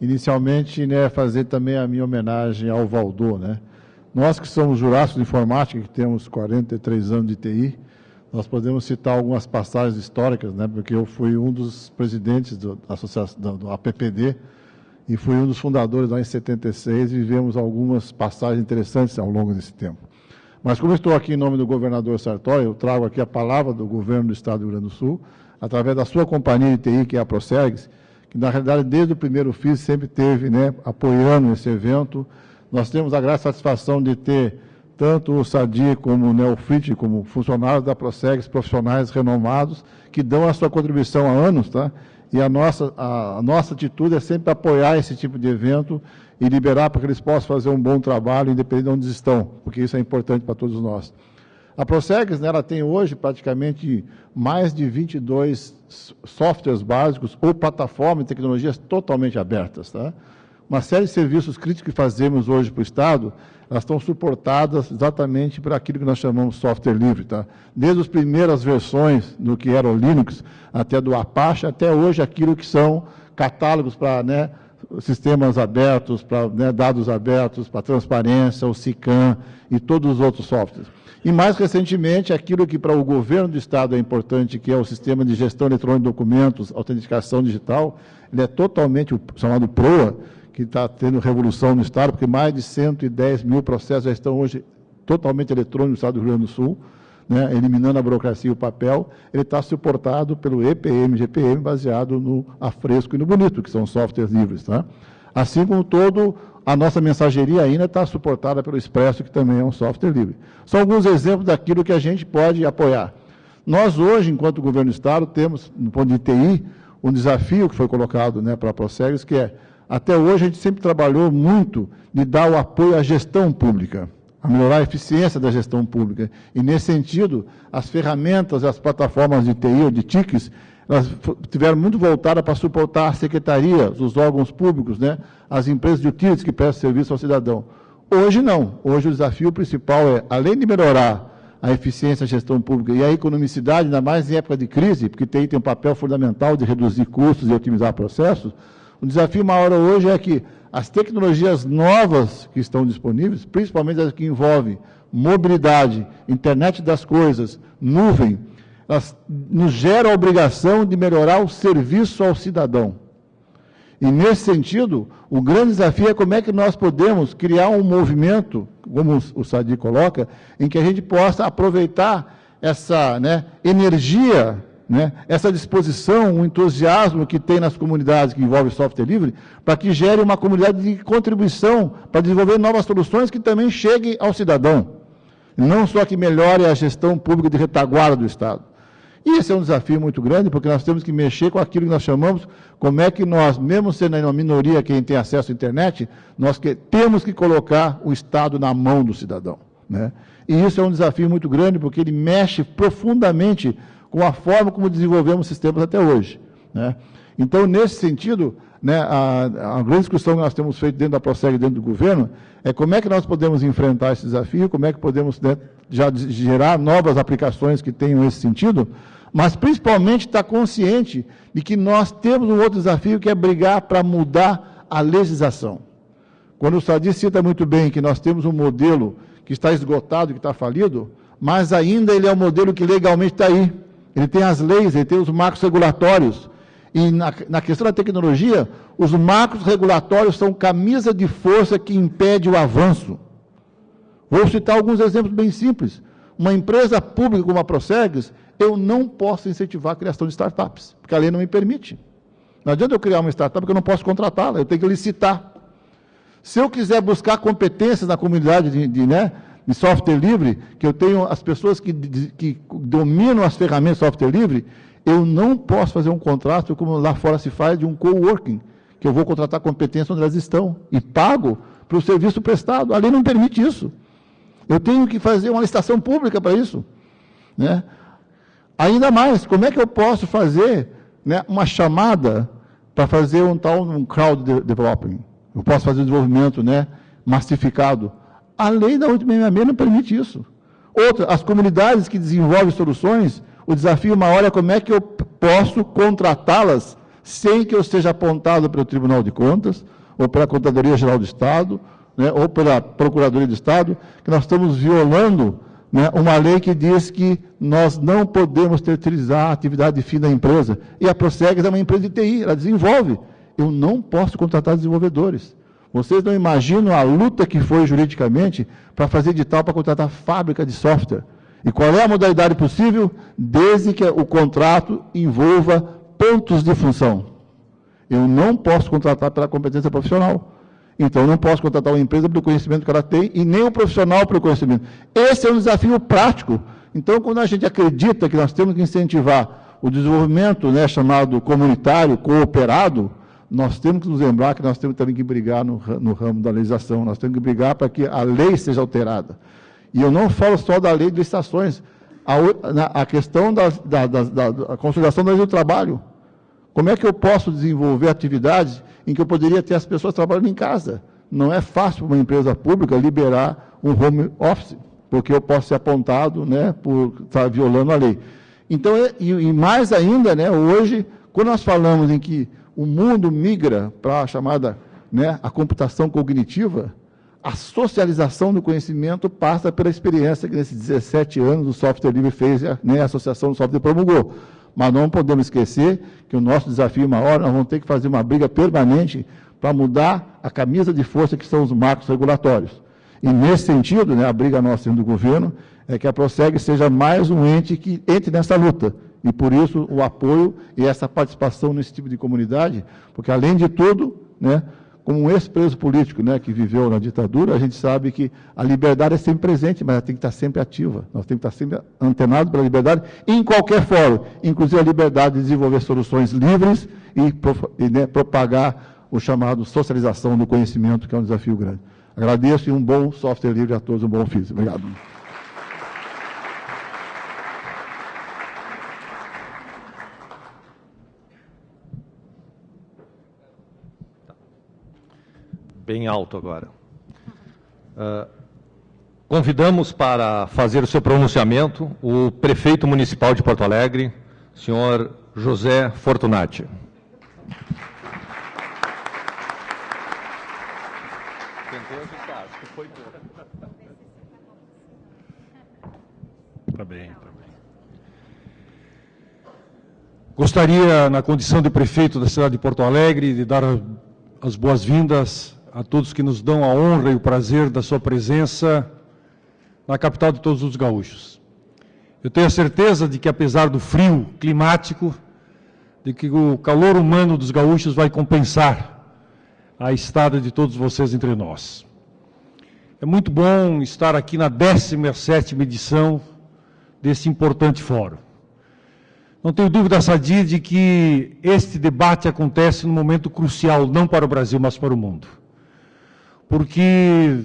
Speaker 8: Inicialmente, fazer também a minha homenagem ao Valdô. Nós que somos jurássicos de informática, que temos 43 anos de TI, nós podemos citar algumas passagens históricas, porque eu fui um dos presidentes da associação, do APPD, e fui um dos fundadores lá em 76, e vivemos algumas passagens interessantes ao longo desse tempo. Mas como eu estou aqui em nome do governador Sartori, eu trago aqui a palavra do governo do Estado do Rio Grande do Sul, através da sua companhia de TI, que é a Procergs, que na realidade desde o primeiro FIS sempre teve apoiando esse evento. Nós temos a grande satisfação de ter tanto o Sadi como o Neofit, como funcionários da Procergs, profissionais renomados, que dão a sua contribuição há anos, tá? E a nossa atitude é sempre apoiar esse tipo de evento e liberar para que eles possam fazer um bom trabalho, independente de onde estão, porque isso é importante para todos nós. A Procergs, ela tem hoje praticamente mais de 22 softwares básicos ou plataformas e tecnologias totalmente abertas. Tá? Uma série de serviços críticos que fazemos hoje para o Estado, elas estão suportadas exatamente por aquilo que nós chamamos de software livre. Tá? Desde as primeiras versões do que era o Linux, até do Apache, até hoje aquilo que são catálogos para sistemas abertos, para dados abertos, para transparência, o SICAM e todos os outros softwares. E mais recentemente, aquilo que para o governo do Estado é importante, que é o sistema de gestão eletrônica de documentos, autenticação digital, ele é totalmente o chamado PROA, que está tendo revolução no Estado, porque mais de 110 mil processos já estão hoje totalmente eletrônicos no Estado do Rio Grande do Sul, eliminando a burocracia e o papel. Ele está suportado pelo EPM, GPM, baseado no Afresco e no Bonito, que são softwares livres. Tá? Assim como a nossa mensageria ainda está suportada pelo Expresso, que também é um software livre. São alguns exemplos daquilo que a gente pode apoiar. Nós hoje, enquanto governo do Estado, temos, no ponto de TI, um desafio que foi colocado para a Procergs, que é, até hoje a gente sempre trabalhou muito de dar o apoio à gestão pública, a melhorar a eficiência da gestão pública. E, nesse sentido, as ferramentas, as plataformas de TI ou de TICs, elas tiveram muito voltadas para suportar a secretaria, os órgãos públicos, as empresas de utilities que prestam serviço ao cidadão. Hoje não. Hoje o desafio principal é, além de melhorar a eficiência da gestão pública e a economicidade, ainda mais em época de crise, porque TI tem um papel fundamental de reduzir custos e otimizar processos, o desafio maior hoje é que as tecnologias novas que estão disponíveis, principalmente as que envolvem mobilidade, internet das coisas, nuvem, elas nos geram a obrigação de melhorar o serviço ao cidadão. E, nesse sentido, o grande desafio é como é que nós podemos criar um movimento, como o Sadi coloca, em que a gente possa aproveitar essa energia, essa disposição, o entusiasmo que tem nas comunidades que envolvem software livre, para que gere uma comunidade de contribuição para desenvolver novas soluções que também cheguem ao cidadão. Não só que melhore a gestão pública de retaguarda do Estado. E esse é um desafio muito grande, porque nós temos que mexer com aquilo que nós chamamos, como é que nós, mesmo sendo uma minoria quem tem acesso à internet, nós temos que colocar o Estado na mão do cidadão. E isso é um desafio muito grande, porque ele mexe profundamente com a forma como desenvolvemos sistemas até hoje. Então, nesse sentido, a grande discussão que nós temos feito dentro da Procergs, dentro do governo, é como é que nós podemos enfrentar esse desafio, como é que podemos já gerar novas aplicações que tenham esse sentido, mas principalmente estar consciente de que nós temos um outro desafio, que é brigar para mudar a legislação. Quando o Sadi cita muito bem que nós temos um modelo que está esgotado, que está falido, mas ainda ele é um modelo que legalmente está aí. Ele tem as leis, ele tem os marcos regulatórios. E na questão da tecnologia, os marcos regulatórios são camisa de força que impede o avanço. Vou citar alguns exemplos bem simples. Uma empresa pública como a Prosegs, eu não posso incentivar a criação de startups, porque a lei não me permite. Não adianta eu criar uma startup porque eu não posso contratá-la, eu tenho que licitar. Se eu quiser buscar competências na comunidade de software livre, que eu tenho as pessoas que dominam as ferramentas de software livre, eu não posso fazer um contrato como lá fora se faz de um coworking, que eu vou contratar competências onde elas estão e pago pelo serviço prestado. A lei não permite isso. Eu tenho que fazer uma licitação pública para isso. Né? Ainda mais, como é que eu posso fazer, né, uma chamada para fazer um crowd developing? Eu posso fazer desenvolvimento, né, massificado. A lei da 866 não permite isso. Outra, as comunidades que desenvolvem soluções, o desafio maior é como é que eu posso contratá-las sem que eu seja apontado pelo Tribunal de Contas, ou pela Contadoria Geral do Estado, né, ou pela Procuradoria do Estado, que nós estamos violando, né, uma lei que diz que nós não podemos terceirizar a atividade fim da empresa. E a Prosegs é uma empresa de TI, ela desenvolve. Eu não posso contratar desenvolvedores. Vocês não imaginam a luta que foi juridicamente para fazer edital para contratar fábrica de software. E qual é a modalidade possível? Desde que o contrato envolva pontos de função. Eu não posso contratar pela competência profissional. Então, eu não posso contratar uma empresa pelo conhecimento que ela tem e nem o profissional pelo conhecimento. Esse é um desafio prático. Então, quando a gente acredita que nós temos que incentivar o desenvolvimento, né, chamado comunitário, cooperado, nós temos que nos lembrar que nós temos também que brigar no ramo da legislação, nós temos que brigar para que a lei seja alterada. E eu não falo só da lei de licitações, a questão da consolidação da lei do trabalho. Como é que eu posso desenvolver atividades em que eu poderia ter as pessoas trabalhando em casa? Não é fácil para uma empresa pública liberar um home office, porque eu posso ser apontado, né, por estar violando a lei. Então, e mais ainda, né, hoje, quando nós falamos em que o mundo migra para a chamada, né, a computação cognitiva, a socialização do conhecimento passa pela experiência que nesses 17 anos o software livre fez, né, a Associação do Software promulgou. Mas não podemos esquecer que o nosso desafio maior, nós vamos ter que fazer uma briga permanente para mudar a camisa de força que são os marcos regulatórios. E nesse sentido, né, a briga nossa dentro do governo é que a Prosegs seja mais um ente que entre nessa luta. E por isso o apoio e essa participação nesse tipo de comunidade, porque além de tudo, né, como um ex-preso político, né, que viveu na ditadura, a gente sabe que a liberdade é sempre presente, mas ela tem que estar sempre ativa. Nós temos que estar sempre antenados pela liberdade, em qualquer fórum, inclusive a liberdade de desenvolver soluções livres e né, propagar o chamado socialização do conhecimento, que é um desafio grande. Agradeço e um bom software livre a todos, um bom ofício. Obrigado.
Speaker 1: Bem alto agora. Convidamos para fazer o seu pronunciamento o prefeito municipal de Porto Alegre, senhor José Fortunati.
Speaker 9: Tá bem. Gostaria, na condição de prefeito da cidade de Porto Alegre, de dar as boas-vindas a todos que nos dão a honra e o prazer da sua presença na capital de todos os gaúchos. Eu tenho a certeza de que, apesar do frio climático, de que o calor humano dos gaúchos vai compensar a estada de todos vocês entre nós. É muito bom estar aqui na 17ª edição desse importante fórum. Não tenho dúvida, Sadi, de que este debate acontece num momento crucial, não para o Brasil, mas para o mundo. Porque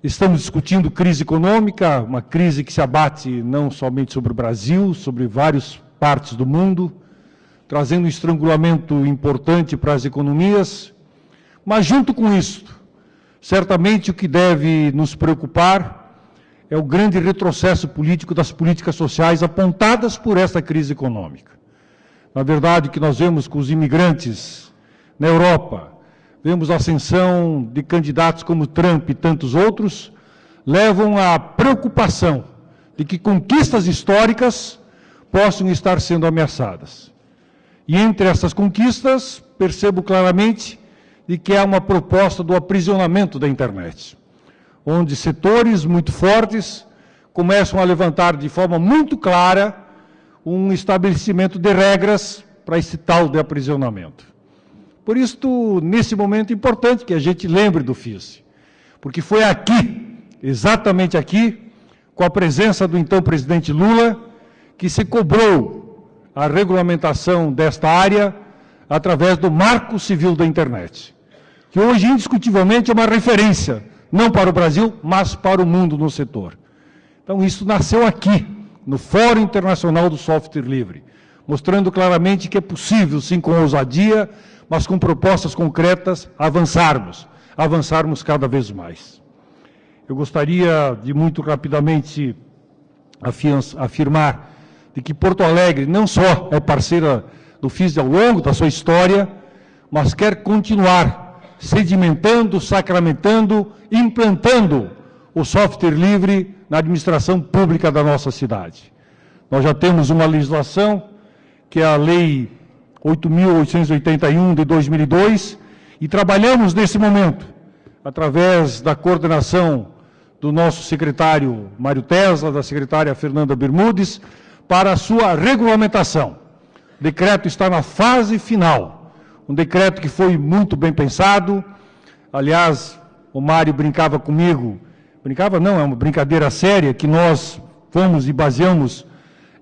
Speaker 9: estamos discutindo crise econômica, uma crise que se abate não somente sobre o Brasil, sobre várias partes do mundo, trazendo um estrangulamento importante para as economias, mas junto com isto, certamente o que deve nos preocupar é o grande retrocesso político das políticas sociais apontadas por esta crise econômica. Na verdade, o que nós vemos com os imigrantes na Europa, vemos a ascensão de candidatos como Trump e tantos outros, levam à preocupação de que conquistas históricas possam estar sendo ameaçadas. E entre essas conquistas, percebo claramente de que há uma proposta do aprisionamento da internet. onde setores muito fortes começam a levantar de forma muito clara um estabelecimento de regras para esse tal de aprisionamento. Por isso, nesse momento, é importante que a gente lembre do FIS, porque foi aqui, exatamente aqui, com a presença do então presidente Lula, que se cobrou a regulamentação desta área através do Marco Civil da Internet, que hoje, indiscutivelmente, é uma referência, não para o Brasil, mas para o mundo no setor. Então, isso nasceu aqui, no Fórum Internacional do Software Livre, mostrando claramente que é possível, sim, com ousadia, mas com propostas concretas, avançarmos cada vez mais. Eu gostaria de muito rapidamente afirmar de que Porto Alegre não só é parceira do FIS ao longo da sua história, mas quer continuar sedimentando, sacramentando, implantando o software livre na administração pública da nossa cidade. Nós já temos uma legislação, que é a Lei 8.881 de 2002, e trabalhamos nesse momento, através da coordenação do nosso secretário Mário Tesla, da secretária Fernanda Bermudes, para a sua regulamentação. O decreto está na fase final, um decreto que foi muito bem pensado. Aliás, o Mário brincava comigo, brincava não, é uma brincadeira séria, que nós fomos e baseamos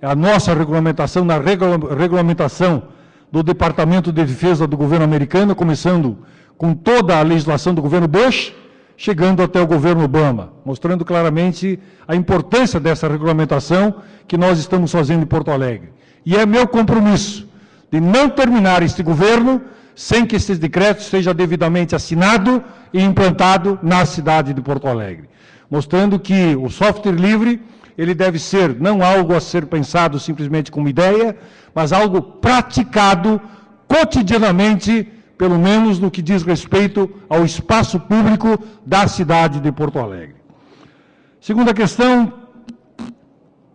Speaker 9: a nossa regulamentação na regulamentação do Departamento de Defesa do governo americano, começando com toda a legislação do governo Bush, chegando até o governo Obama, mostrando claramente a importância dessa regulamentação que nós estamos fazendo em Porto Alegre. E é meu compromisso de não terminar este governo sem que esses decretos seja devidamente assinado e implantado na cidade de Porto Alegre, mostrando que o software livre, ele deve ser não algo a ser pensado simplesmente como ideia, mas algo praticado cotidianamente, pelo menos no que diz respeito ao espaço público da cidade de Porto Alegre. Segunda questão,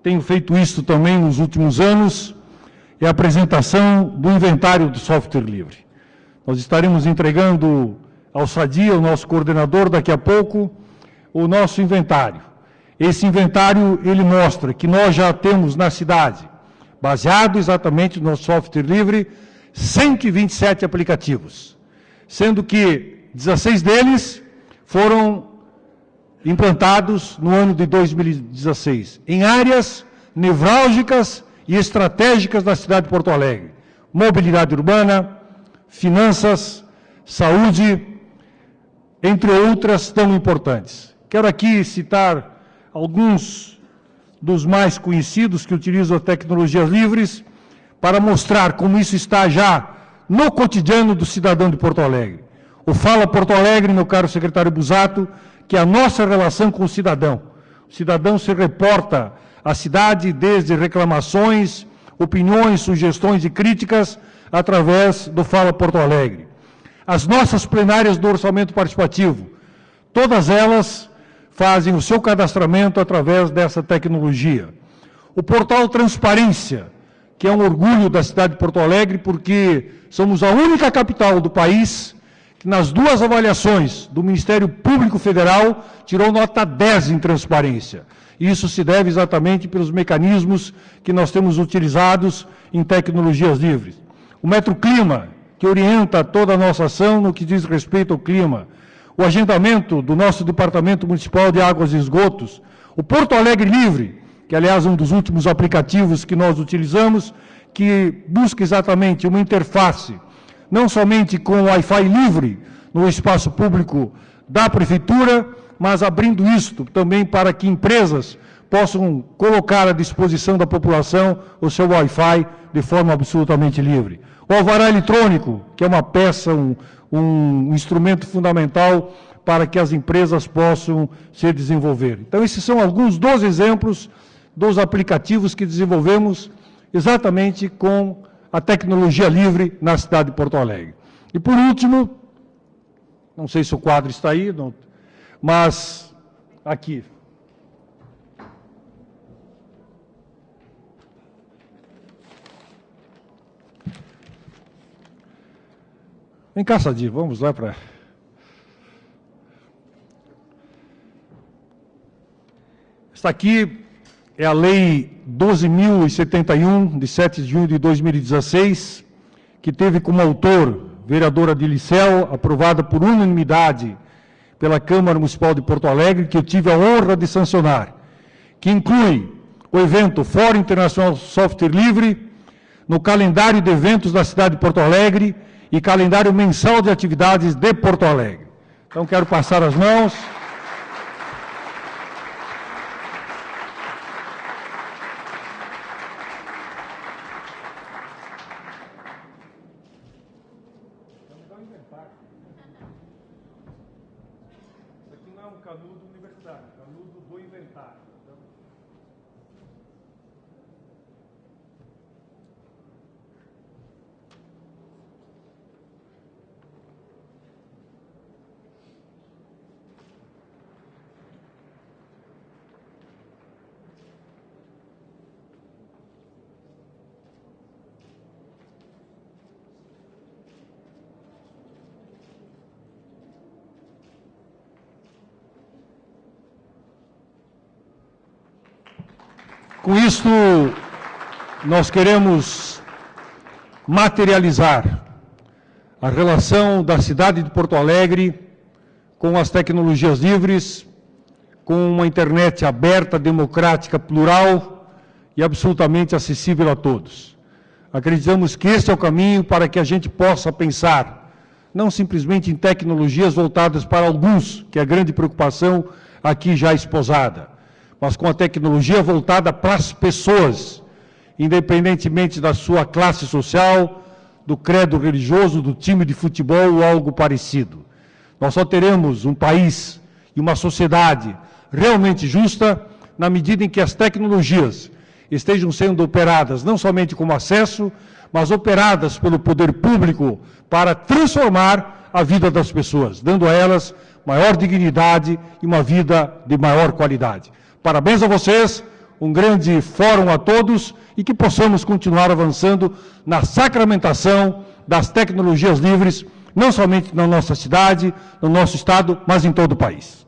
Speaker 9: tenho feito isso também nos últimos anos, é a apresentação do inventário do software livre. Nós estaremos entregando ao Sadi, o nosso coordenador, daqui a pouco, o nosso inventário. Esse inventário, ele mostra que nós já temos na cidade, baseado exatamente no software livre, 127 aplicativos, sendo que 16 deles foram implantados no ano de 2016, em áreas nevrálgicas e estratégicas da cidade de Porto Alegre. Mobilidade urbana, finanças, saúde, entre outras tão importantes. Quero aqui citar alguns dos mais conhecidos que utilizam tecnologias livres para mostrar como isso está já no cotidiano do cidadão de Porto Alegre. O Fala Porto Alegre, meu caro secretário Busato, que é a nossa relação com o cidadão. O cidadão se reporta à cidade desde reclamações, opiniões, sugestões e críticas através do Fala Porto Alegre. As nossas plenárias do orçamento participativo, todas elas fazem o seu cadastramento através dessa tecnologia. O portal Transparência, que é um orgulho da cidade de Porto Alegre, porque somos a única capital do país que nas duas avaliações do Ministério Público Federal tirou nota 10 em transparência. Isso se deve exatamente pelos mecanismos que nós temos utilizados em tecnologias livres. O Metroclima, que orienta toda a nossa ação no que diz respeito ao clima. O agendamento do nosso Departamento Municipal de Águas e Esgotos. O Porto Alegre Livre, que aliás é um dos últimos aplicativos que nós utilizamos, que busca exatamente uma interface, não somente com o Wi-Fi livre no espaço público da Prefeitura, mas abrindo isto também para que empresas possam colocar à disposição da população o seu Wi-Fi de forma absolutamente livre. O alvará eletrônico, que é uma peça, um instrumento fundamental para que as empresas possam se desenvolver. Então, esses são alguns dos exemplos dos aplicativos que desenvolvemos exatamente com a tecnologia livre na cidade de Porto Alegre. E, por último, não sei se o quadro está aí, não, mas aqui. Vem cá, Sadi, vamos lá para... Esta aqui é a Lei 12.071, de 7 de junho de 2016, que teve como autor vereadora de Liceu, aprovada por unanimidade pela Câmara Municipal de Porto Alegre, que eu tive a honra de sancionar, que inclui o evento Fórum Internacional Software Livre, no calendário de eventos da cidade de Porto Alegre e calendário mensal de atividades de Porto Alegre. Então, quero passar as mãos. Isso aqui não é um canudo universitário, é um canudo do inventário. Com isto, nós queremos materializar a relação da cidade de Porto Alegre com as tecnologias livres, com uma internet aberta, democrática, plural e absolutamente acessível a todos. Acreditamos que este é o caminho para que a gente possa pensar, não simplesmente em tecnologias voltadas para alguns, que é a grande preocupação aqui já esposada, mas com a tecnologia voltada para as pessoas, independentemente da sua classe social, do credo religioso, do time de futebol ou algo parecido. Nós só teremos um país e uma sociedade realmente justa na medida em que as tecnologias estejam sendo operadas não somente como acesso, mas operadas pelo poder público para transformar a vida das pessoas, dando a elas maior dignidade e uma vida de maior qualidade. Parabéns a vocês, um grande fórum a todos e que possamos continuar avançando na sacramentação das tecnologias livres, não somente na nossa cidade, no nosso estado, mas em todo o país.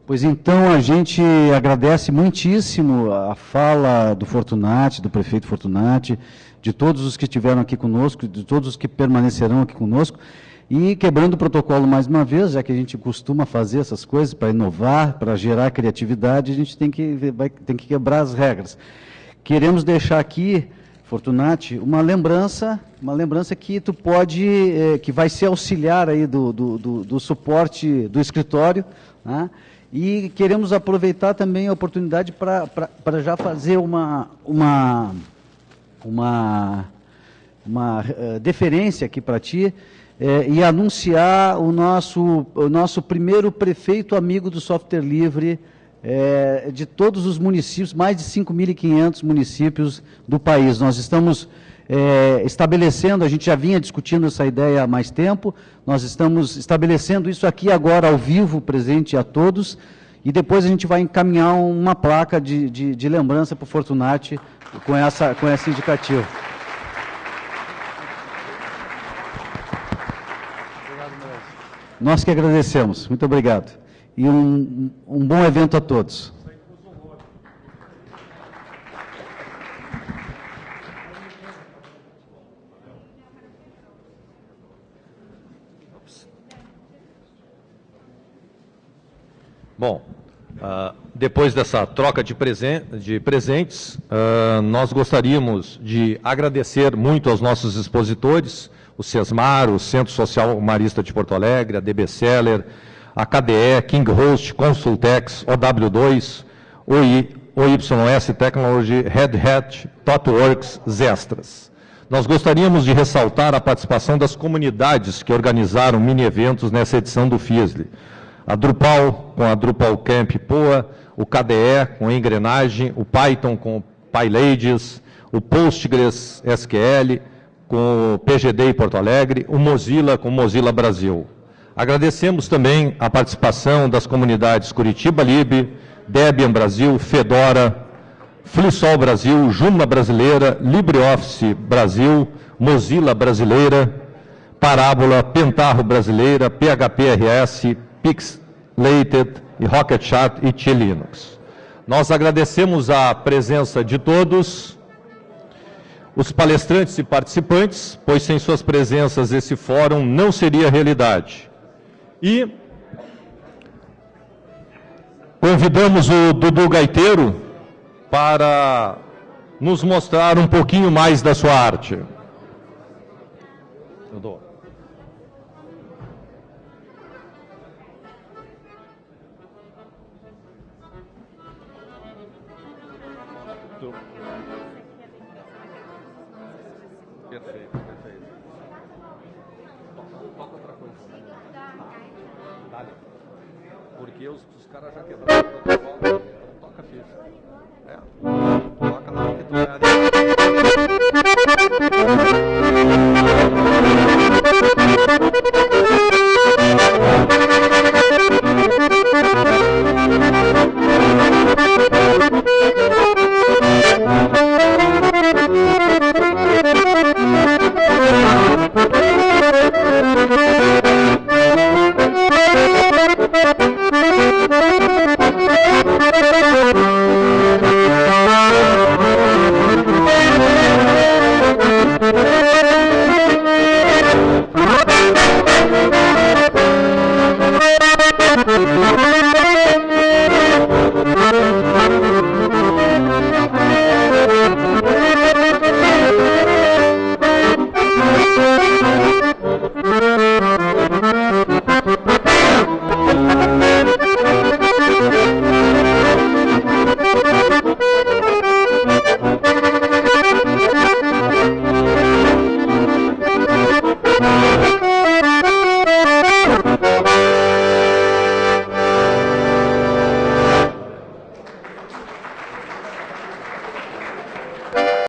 Speaker 2: Pois então, a gente agradece muitíssimo a fala do Fortunati, do prefeito Fortunati, de todos os que estiveram aqui conosco, de todos os que permanecerão aqui conosco, e quebrando o protocolo mais uma vez, já que a gente costuma fazer essas coisas para inovar, para gerar criatividade, a gente tem que quebrar as regras. Queremos deixar aqui, Fortunati, uma lembrança que tu pode, que vai ser auxiliar aí do suporte do escritório, né? E queremos aproveitar também a oportunidade para já fazer uma deferência aqui para ti e anunciar o nosso primeiro prefeito amigo do software livre de todos os municípios, mais de 5.500 municípios do país. Nós estamos estabelecendo, a gente já vinha discutindo essa ideia há mais tempo, nós estamos estabelecendo isso aqui agora ao vivo, presente a todos, e depois a gente vai encaminhar uma placa de lembrança para o Fortunati com essa indicativa. Nós que agradecemos. Muito obrigado. E um bom evento a todos.
Speaker 1: Bom, depois dessa troca de presentes, nós gostaríamos de agradecer muito aos nossos expositores, o SESMAR, o Centro Social Marista de Porto Alegre, a DB Seller, a KDE, KingHost, Consultex, OW2, OYS Technology, Red Hat, ThoughtWorks, Zestras. Nós gostaríamos de ressaltar a participação das comunidades que organizaram mini-eventos nessa edição do FISLE. A Drupal, com a Drupal Camp Poa, o KDE, com a Engrenagem, o Python, com o PyLadies, o Postgres SQL, com o PGD em Porto Alegre, o Mozilla, com o Mozilla Brasil. Agradecemos também a participação das comunidades Curitiba Lib, Debian Brasil, Fedora, Flisol Brasil, Joomla Brasileira, LibreOffice Brasil, Mozilla Brasileira, Parábola, Pentaho Brasileira, PHP-RS, Pixlated, e Rocket Chat e T Linux. Nós agradecemos a presença de todos, os palestrantes e participantes, pois sem suas presenças esse fórum não seria realidade. E convidamos o Dudu Gaiteiro para nos mostrar um pouquinho mais da sua arte. Dudu. Perfeito, perfeito. Toca outra coisa. Dale. Porque os caras já quebraram o protocolo, então toca ficha. Toca lá que tu vai ali.